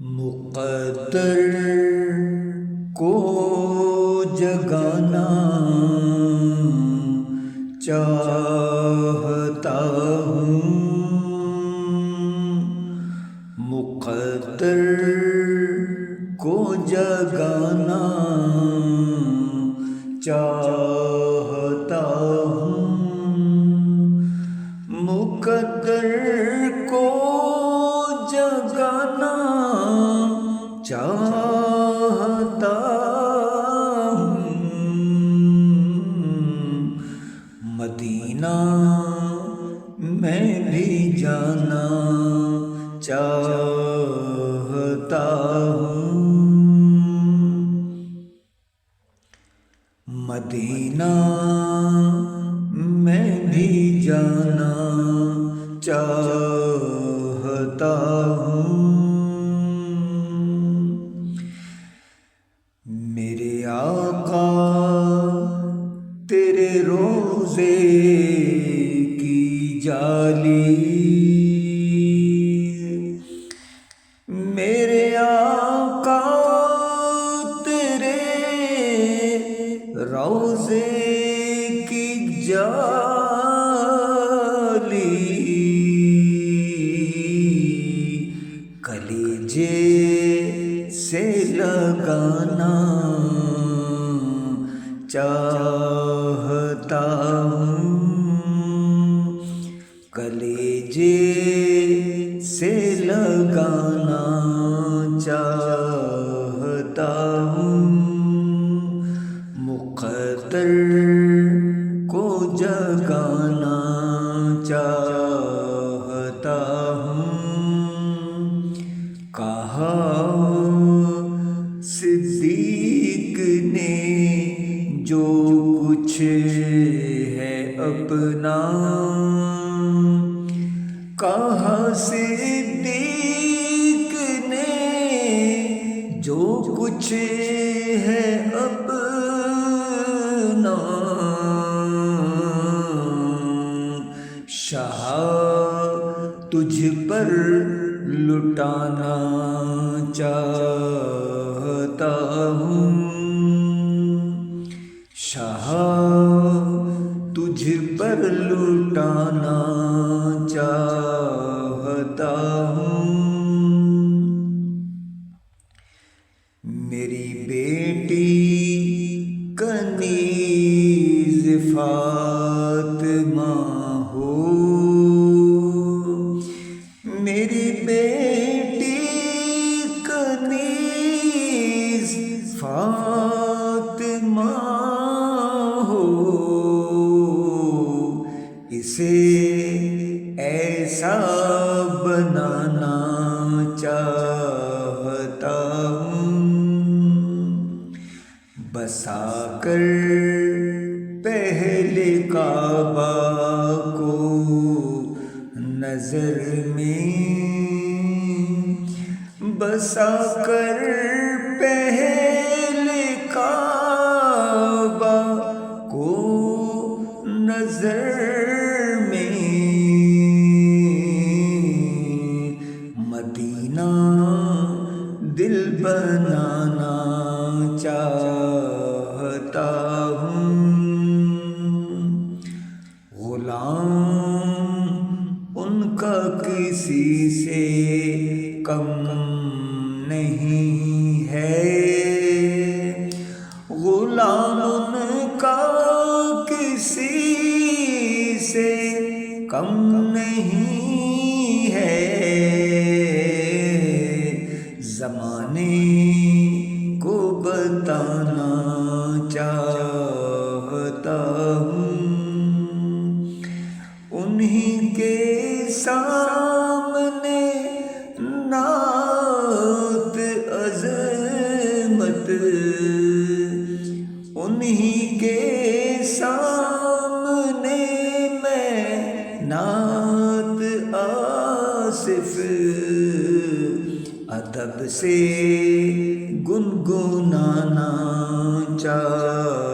مقدر کو جگانا چاہتا ہوں، مقدر کو جگانا چاہتا ہوں، مقدر کو جگانا چاہتا ہوں، مدینہ میں بھی جانا چاہتا ہوں، مدینہ میں بھی جانا چاہتا ہوں، میرے آقا تیرے روضے کی جالی، میرے آقا تیرے روضے کی جالی، کلیجے سے لگانا چاہتا ہوں، کلیجے سے لگانا چاہتا ہوں، مقدر کو جگانا چاہتا ہوں، کہا صدیق نے جو کچھ ہے اپنا، کہا صدیق نے جو کچھ ہے اپنا، شاہ تجھ پر لٹانا چاہتا ہوں، شاہ تجھ پر لٹانا چاہتا ہوں، میری بیٹی کنیز فاطمہ ہو، میری بیٹی کنیز فاطمہ ہو، اسے ایسا بنانا چاہتا ہوں، بسا کر پہلے کعبہ کو نظر میں، بسا کر پہلے کعبہ کو نظر میں، مدینہ دل بنانا چاہتا ہوں، غلام ان کا کسی سے کم نہیں ہے، غلام ان کا کسی سے کم نہیں ہے، زمانے کو بتانا چاہتا ہوں، انہی کے سامنے نعت عظمت، انہی کے سامنے میں نعت آصف ادب سے گنگنانا چاہتا